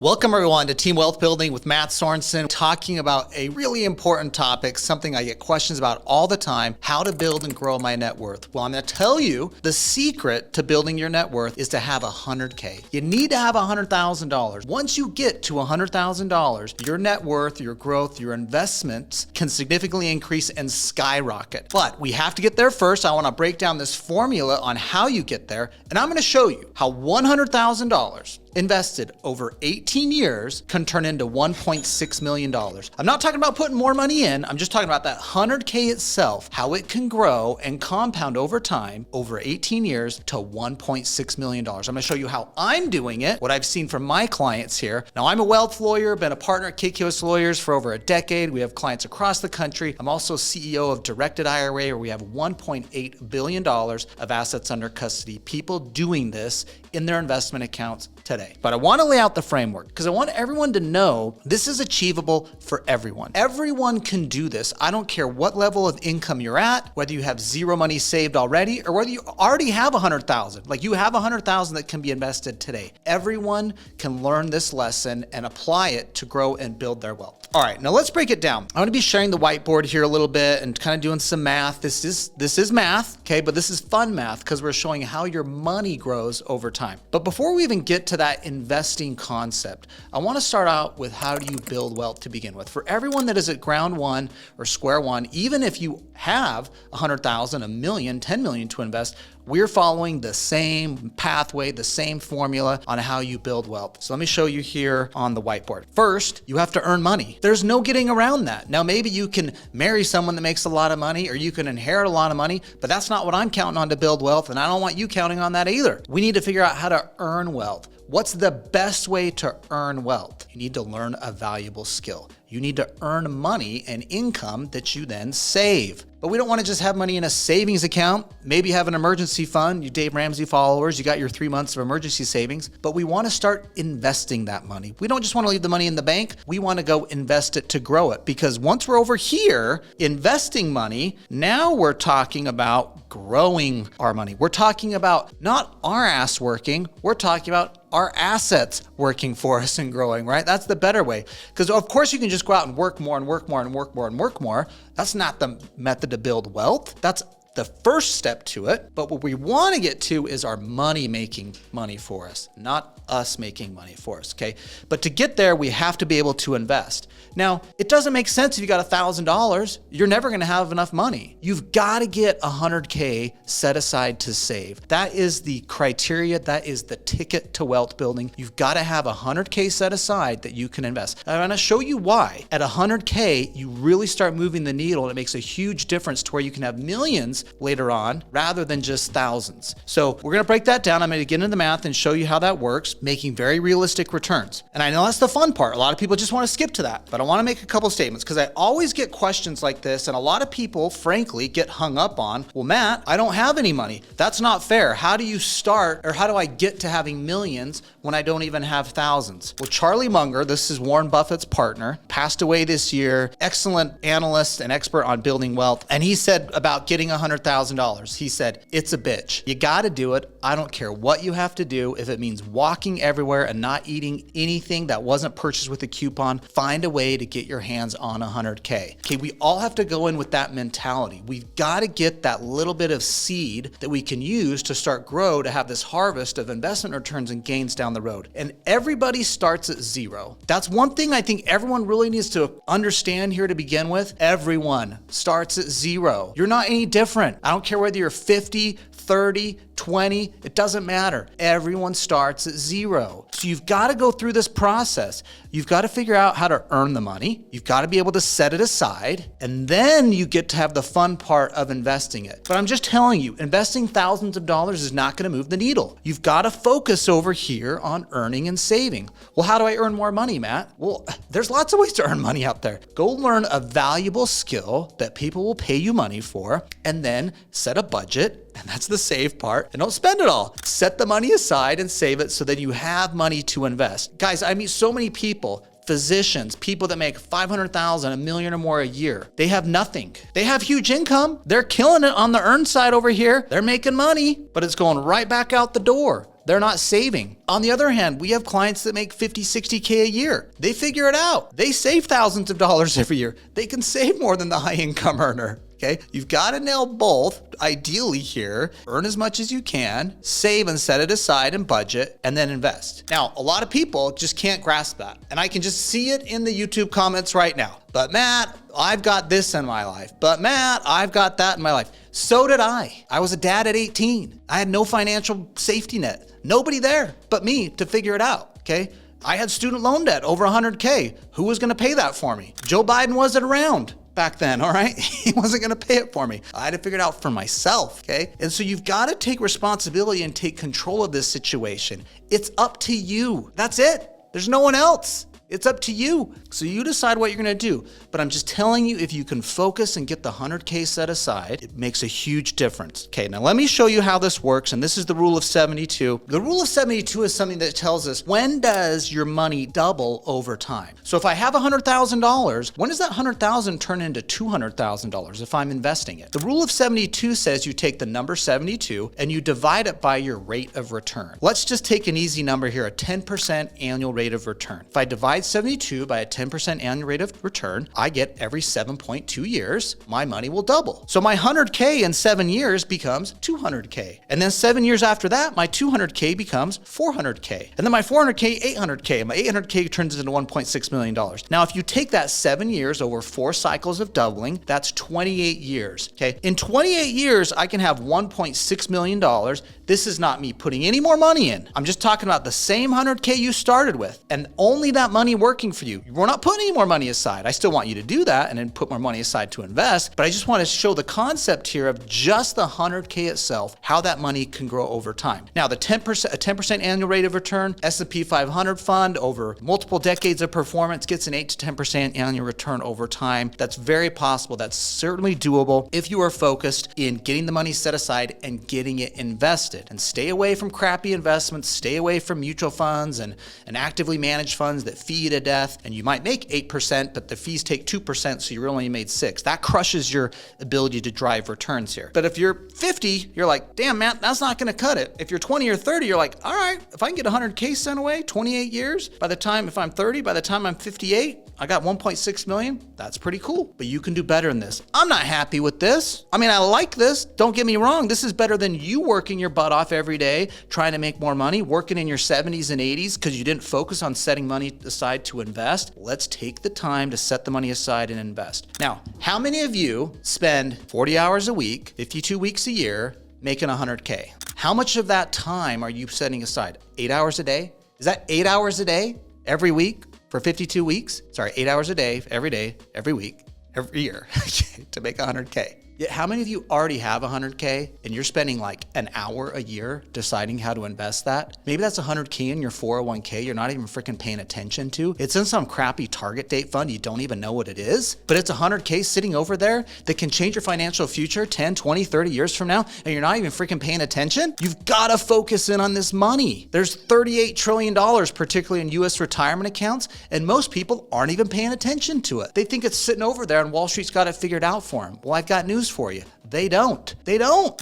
Welcome everyone to Team Wealth Building with Matt Sorensen, talking about a really important topic, something I get questions about all the time, how to build and grow my net worth. Well, I'm going to tell you the secret to building your net worth is to have $100K. You need to have $100,000. Once you get to $100,000, your net worth, your growth, your investments can significantly increase and skyrocket. But we have to get there first. I want to break down this formula on how you get there, and I'm going to show you how $100,000 invested over 18 years can turn into $1.6 million. I'm not talking about putting more money in. I'm just talking about that 100K itself, how it can grow and compound over time, over 18 years to $1.6 million. I'm going to show you how I'm doing it, what I've seen from my clients here. Now, I'm a wealth lawyer, been a partner at KKOS Lawyers for over a decade. We have clients across the country. I'm also CEO of Directed IRA, where we have $1.8 billion of assets under custody. People doing this in their investment accounts today. But I want to lay out the framework because I want everyone to know this is achievable for everyone. Everyone can do this. I don't care what level of income you're at, whether you have zero money saved already or whether you already have 100,000. Like you have 100,000 that can be invested today. Everyone can learn this lesson and apply it to grow and build their wealth. All right, now let's break it down. I'm going to be sharing the whiteboard here a little bit and kind of doing some math. This is math, okay? But this is fun math because we're showing how your money grows over time. But before we even get to that investing concept, I want to start out with how do you build wealth to begin with. For everyone that is at ground one or square one, even if you have 100,000, a million, 10 million to invest, we're following the same pathway, the same formula on how you build wealth. So let me show you here on the whiteboard. First, you have to earn money. There's no getting around that. Now, maybe you can marry someone that makes a lot of money or you can inherit a lot of money, but that's not what I'm counting on to build wealth, and I don't want you counting on that either. We need to figure out how to earn wealth. What's the best way to earn wealth? You need to learn a valuable skill. You need to earn money and income that you then save. But we don't want to just have money in a savings account. Maybe have an emergency fund. You Dave Ramsey followers, you got your 3 months of emergency savings, but we want to start investing that money. We don't just want to leave the money in the bank. We want to go invest it to grow it, because once we're over here investing money, now we're talking about growing our money. We're talking about not our ass working, we're talking about our assets working for us and growing, right? That's the better way. Because of course you can just go out and work more and work more and work more and work more. That's not the method to build wealth. That's the first step to it. But what we want to get to is our money making money for us, not us making money for us, okay? But to get there, we have to be able to invest. Now, it doesn't make sense if you got $1,000, you're never going to have enough money. You've got to get 100K set aside to save. That is the criteria. That is the ticket to wealth building. You've got to have 100K set aside that you can invest. I'm going to show you why. At 100K, you really start moving the needle, and it makes a huge difference to where you can have millions later on rather than just thousands. So we're going to break that down. I'm going to get into the math and show you how that works, making very realistic returns. And I know that's the fun part. A lot of people just want to skip to that, but I want to make a couple statements because I always get questions like this, and a lot of people, frankly, get hung up on, well, Matt, I don't have any money. That's not fair. How do you start, or how do I get to having millions when I don't even have thousands? Well, Charlie Munger, this is Warren Buffett's partner, passed away this year, excellent analyst and expert on building wealth. And he said about getting $100,000, he said, it's a bitch. You got to do it. I don't care what you have to do. If it means walking everywhere and not eating anything that wasn't purchased with a coupon, find a way to get your hands on 100K. Okay, we all have to go in with that mentality. We've got to get that little bit of seed that we can use to start grow to have this harvest of investment returns and gains down the road. And everybody starts at zero. That's one thing I think everyone really needs to understand here to begin with. Everyone starts at zero. You're not any different. I don't care whether you're 50, 30, 20, it doesn't matter. Everyone starts at zero. So you've got to go through this process. You've got to figure out how to earn the money. You've got to be able to set it aside, and then you get to have the fun part of investing it. But I'm just telling you, investing thousands of dollars is not going to move the needle. You've got to focus over here on earning and saving. Well, how do I earn more money, Matt? Well, there's lots of ways to earn money out there. Go learn a valuable skill that people will pay you money for, and then set a budget. And that's the save part. And don't spend it all. Set the money aside and save it so that you have money to invest. Guys, I meet so many people, physicians, people that make 500,000, a million or more a year. They have nothing. They have huge income. They're killing it on the earn side over here. They're making money, but it's going right back out the door. They're not saving. On the other hand, we have clients that make 50, 60K a year. They figure it out. They save thousands of dollars every year. They can save more than the high income earner. Okay, you've got to nail both, ideally here. Earn as much as you can, save and set it aside and budget, and then invest. Now, a lot of people just can't grasp that. And I can just see it in the YouTube comments right now. But Matt, I've got this in my life. But Matt, I've got that in my life. So did I. I was a dad at 18. I had no financial safety net. Nobody there but me to figure it out, okay? I had student loan debt over 100K. Who was gonna pay that for me? Joe Biden wasn't around back then, all right? He wasn't gonna pay it for me. I had to figure it out for myself, okay? And so you've gotta take responsibility and take control of this situation. It's up to you. That's it. There's no one else. It's up to you. So you decide what you're gonna do. But I'm just telling you, if you can focus and get the 100K set aside, it makes a huge difference. Okay, now let me show you how this works. And this is the rule of 72. The rule of 72 is something that tells us, when does your money double over time? So if I have $100,000, when does that $100,000 turn into $200,000 if I'm investing it? The rule of 72 says you take the number 72 and you divide it by your rate of return. Let's just take an easy number here, a 10% annual rate of return. If I divide 72 by a 10% annual rate of return, I get every 7.2 years, my money will double. So my 100K in 7 years becomes 200K. And then 7 years after that, my 200K becomes 400K. And then my 400K, 800K. And my 800K turns into $1.6 million. Now, if you take that 7 years over 4 cycles of doubling, that's 28 years, okay? In 28 years, I can have $1.6 million. This is not me putting any more money in. I'm just talking about the same 100K you started with and only that money working for you. We're not putting any more money aside. I still want you to do that and then put more money aside to invest, but I just want to show the concept here of just the 100K itself, how that money can grow over time. Now, the 10% annual rate of return, S&P 500 fund over multiple decades of performance gets an 8 to 10% annual return over time. That's very possible. That's certainly doable if you are focused in getting the money set aside and getting it invested. And stay away from crappy investments, stay away from mutual funds and actively managed funds that fee you to death. And you might make 8%, but the fees take 2%, so you only made 6%. That crushes your ability to drive returns here. But if you're 50, you're like, damn, man, that's not gonna cut it. If you're 20 or 30, you're like, all right, if I can get 100K sent away, 28 years, by the time, if I'm 30, by the time I'm 58, I got 1.6 million. That's pretty cool, but you can do better than this. I'm not happy with this. I mean, I like this. Don't get me wrong. This is better than you working your butt off every day, trying to make more money, working in your 70s and 80s because you didn't focus on setting money aside to invest. Let's take the time to set the money aside and invest. Now, how many of you spend 40 hours a week, 52 weeks a year, making 100K? How much of that time are you setting aside? 8 hours a day? Is that 8 hours a day every week? For 52 weeks, 8 hours a day, every week, every year to make 100K. Yet how many of you already have 100K and you're spending like an hour a year deciding how to invest that? Maybe that's 100K in your 401K you're not even freaking paying attention to. It's in some crappy target date fund. You don't even know what it is, but it's 100K sitting over there that can change your financial future 10, 20, 30 years from now, and you're not even freaking paying attention. You've got to focus in on this money. There's $38 trillion, particularly in US retirement accounts, and most people aren't even paying attention to it. They think it's sitting over there and Wall Street's got it figured out for them. Well, I've got news for you. They don't.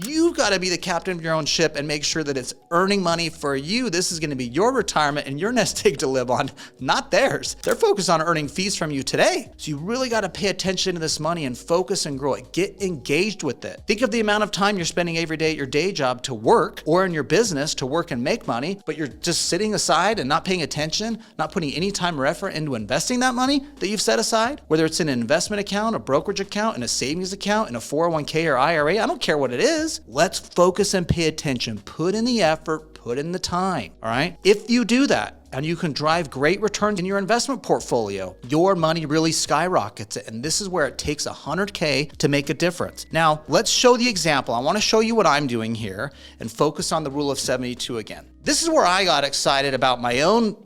You've got to be the captain of your own ship and make sure that it's earning money for you. This is going to be your retirement and your nest egg to live on, not theirs. They're focused on earning fees from you today. So you really got to pay attention to this money and focus and grow it. Get engaged with it. Think of the amount of time you're spending every day at your day job to work or in your business to work and make money, but you're just sitting aside and not paying attention, not putting any time or effort into investing that money that you've set aside, whether it's in an investment account, a brokerage account, in a savings account, in a 401k or IRA, I don't care what it is. Let's focus and pay attention. Put in the effort, put in the time, all right? If you do that, and you can drive great returns in your investment portfolio, your money really skyrockets it. And this is where it takes 100K to make a difference. Now, let's show the example. I want to show you what I'm doing here and focus on the rule of 72 again. This is where I got excited about my own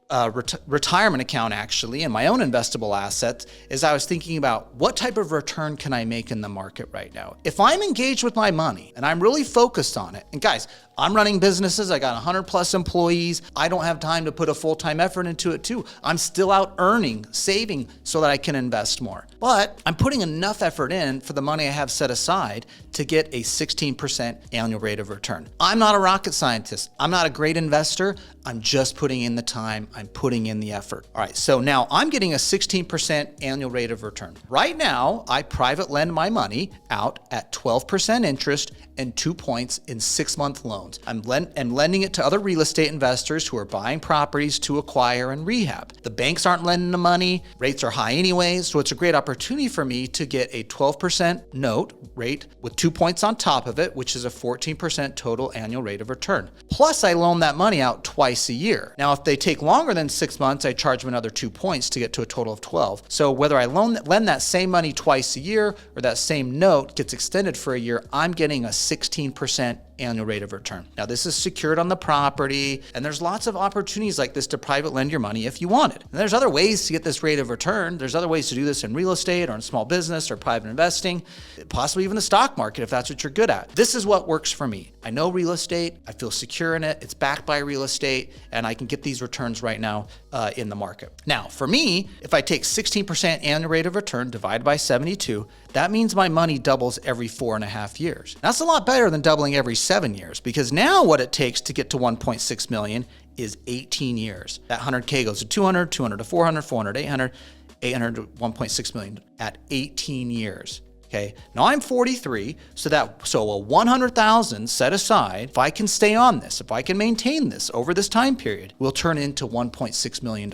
retirement account actually, and my own investable assets, is I was thinking about what type of return can I make in the market right now? If I'm engaged with my money and I'm really focused on it, and guys, I'm running businesses, I got 100 plus employees, I don't have time to put a full full-time effort into it too. I'm still out earning, saving so that I can invest more. But I'm putting enough effort in for the money I have set aside to get a 16% annual rate of return. I'm not a rocket scientist. I'm not a great investor. I'm just putting in the time. I'm putting in the effort. All right, so now I'm getting a 16% annual rate of return. Right now, I private lend my money out at 12% interest and 2 points in 6-month loans. I'm lending it to other real estate investors who are buying properties to acquire and rehab. The banks aren't lending the money. Rates are high anyways, so it's a great opportunity for me to get a 12% note rate with 2 points on top of it, which is a 14% total annual rate of return. Plus, I loan that money out twice a year. Now, if they take longer than 6 months, I charge them another 2 points to get to a total of 12. So whether I lend that same money twice a year or that same note gets extended for a year, I'm getting a 16% annual rate of return. Now, this is secured on the property, and there's lots of opportunities like this to private lend your money if you want it. And there's other ways to get this rate of return. There's other ways to do this in real estate or in small business or private investing, possibly even the stock market if that's what you're good at. This is what works for me. I know real estate. I feel secure in it. It's backed by real estate, and I can get these returns right now in the market. Now, for me, if I take 16% annual rate of return divided by 72, that means my money doubles every 4.5 years. That's a lot better than doubling every 7 years, because now what it takes to get to 1.6 million is 18 years. That 100K goes to 200, 200 to 400, 400 to 800, 800 to 1.6 million at 18 years. Okay, now I'm 43, so a 100,000 set aside, if I can stay on this, if I can maintain this over this time period, will turn into $1.6 million.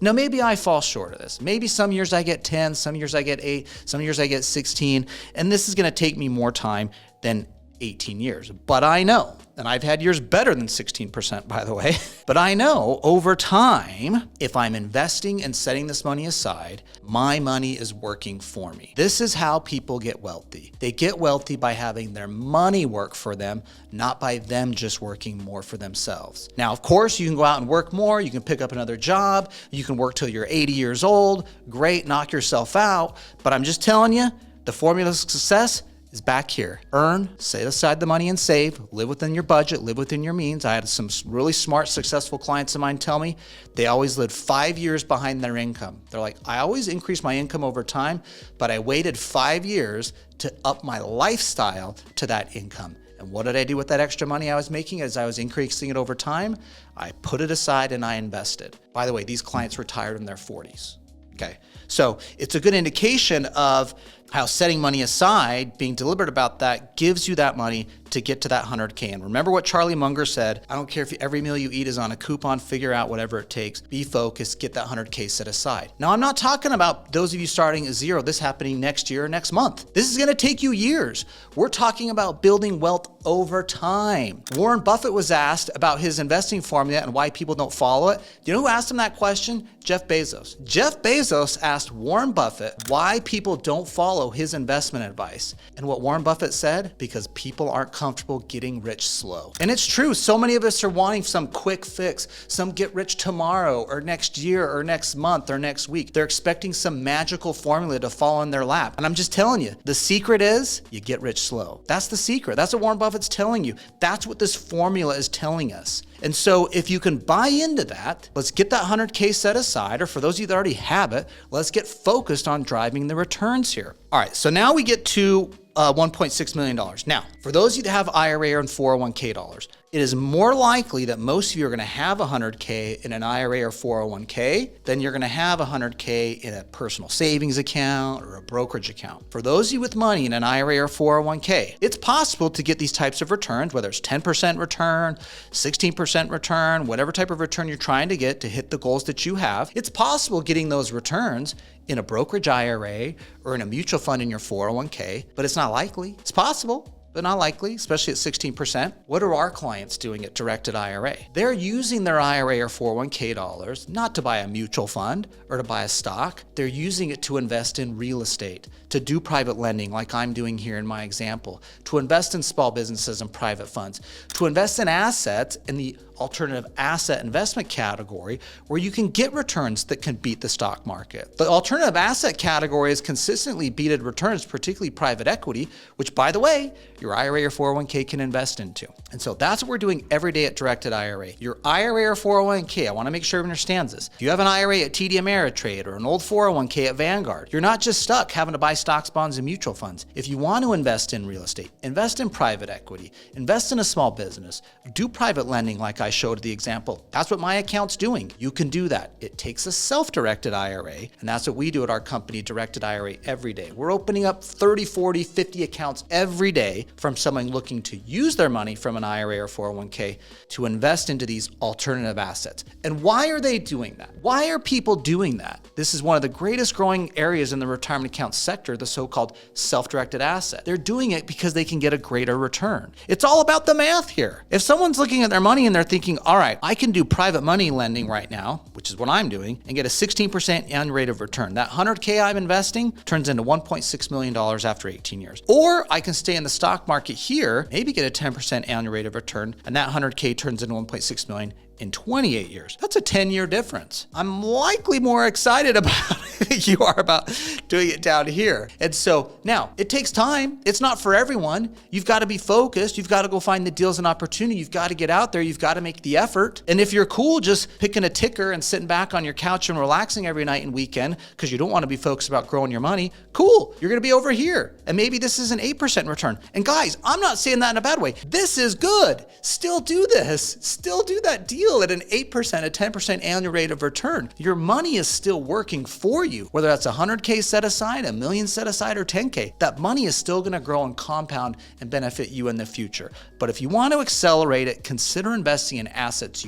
Now, maybe I fall short of this. Maybe some years I get 10, some years I get 8, some years I get 16, and this is gonna take me more time than 18 years. But I know, and I've had years better than 16%, by the way, but I know over time, if I'm investing and setting this money aside, my money is working for me. This is how people get wealthy. They get wealthy by having their money work for them, not by them just working more for themselves. Now, of course, you can go out and work more. You can pick up another job. You can work till you're 80 years old. Great, knock yourself out. But I'm just telling you, the formula of success is back here. Earn, set aside the money and save, live within your budget, live within your means. I had some really smart, successful clients of mine tell me they always lived 5 years behind their income. They're like, I always increased my income over time, but I waited 5 years to up my lifestyle to that income. And what did I do with that extra money I was making as I was increasing it over time? I put it aside and I invested. By the way, these clients retired in their 40s. Okay, so it's a good indication of how setting money aside, being deliberate about that, gives you that money to get to that 100K. And remember what Charlie Munger said, I don't care if every meal you eat is on a coupon, figure out whatever it takes, be focused, get that 100K set aside. Now, I'm not talking about those of you starting at zero, this happening next year or next month. This is gonna take you years. We're talking about building wealth over time. Warren Buffett was asked about his investing formula and why people don't follow it. Do you know who asked him that question? Jeff Bezos. Jeff Bezos asked Warren Buffett why people don't follow his investment advice. And what Warren Buffett said, because people aren't comfortable getting rich slow. And it's true, so many of us are wanting some quick fix, some get rich tomorrow or next year or next month or next week. They're expecting some magical formula to fall in their lap. And I'm just telling you, the secret is you get rich slow. That's the secret. That's what Warren Buffett's telling you. That's what this formula is telling us. And so if you can buy into that, let's get that 100K set aside, or for those of you that already have it, let's get focused on driving the returns here. All right, so now we get to $1.6 million. Now, for those of you that have IRA and 401k dollars, it is more likely that most of you are gonna have 100K in an IRA or 401k than you're gonna have 100K in a personal savings account or a brokerage account. For those of you with money in an IRA or 401k, it's possible to get these types of returns, whether it's 10% return, 16% return, whatever type of return you're trying to get to hit the goals that you have. It's possible getting those returns in a brokerage IRA or in a mutual fund in your 401k, but it's not likely. It's possible, but not likely, especially at 16%. What are our clients doing at Directed IRA? They're using their IRA or 401k dollars not to buy a mutual fund or to buy a stock. They're using it to invest in real estate, to do private lending like I'm doing here in my example, to invest in small businesses and private funds, to invest in assets in the alternative asset investment category where you can get returns that can beat the stock market. The alternative asset category has consistently beaten returns, particularly private equity, which by the way, your IRA or 401k can invest into. And so that's what we're doing every day at Directed IRA. Your IRA or 401k, I want to make sure everyone understands this. If you have an IRA at TD Ameritrade or an old 401k at Vanguard, you're not just stuck having to buy stocks, bonds, and mutual funds. If you want to invest in real estate, invest in private equity, invest in a small business, do private lending like I showed the example. That's what my account's doing. You can do that. It takes a self-directed IRA, and that's what we do at our company, Directed IRA, every day. We're opening up 30, 40, 50 accounts every day from someone looking to use their money from an IRA or 401k to invest into these alternative assets. And why are they doing that? Why are people doing that? This is one of the greatest growing areas in the retirement account sector, the so-called self-directed asset. They're doing it because they can get a greater return. It's all about the math here. If someone's looking at their money and they're thinking, all right, I can do private money lending right now, which is what I'm doing, and get a 16% annual rate of return. That 100K I'm investing turns into $1.6 million after 18 years. Or I can stay in the stock market here, maybe get a 10% annual rate of return, and that 100K turns into 1.6 million in 28 years. That's a 10-year difference. I'm likely more excited about it than you are about doing it down here. And so now it takes time. It's not for everyone. You've got to be focused. You've got to go find the deals and opportunity. You've got to get out there. You've got to make the effort. And if you're cool just picking a ticker and sitting back on your couch and relaxing every night and weekend because you don't want to be focused about growing your money, cool. You're going to be over here. And maybe this is an 8% return. And guys, I'm not saying that in a bad way. This is good. Still do this. Still do that deal at an 8%, a 10% annual rate of return. Your money is still working for you. Whether that's 100K set aside, $1 million set aside, or 10K, that money is still going to grow and compound and benefit you in the future. But if you want to accelerate it, consider investing in assets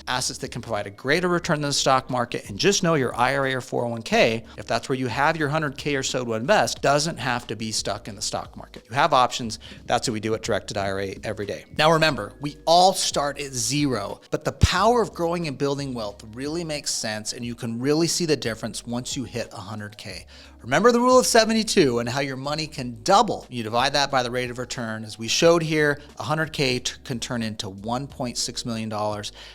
assets that can provide a greater return than the stock market, and just know your IRA or 401k, if that's where you have your 100K or so to invest, doesn't have to be stuck in the stock market. You have options. That's what we do at Directed IRA every day. Now remember, we all start at zero, but the power of growing and building wealth really makes sense, and you can really see the difference once you hit 100K. Remember the rule of 72 and how your money can double. You divide that by the rate of return. As we showed here, 100K can turn into $1.6 million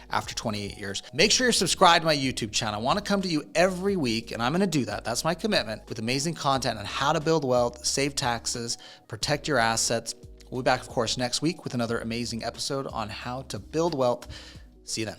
after 28 years. Make sure you're subscribed to my YouTube channel. I want to come to you every week, and I'm going to do that. That's my commitment, with amazing content on how to build wealth, save taxes, protect your assets. We'll be back, of course, next week with another amazing episode on how to build wealth. See you then.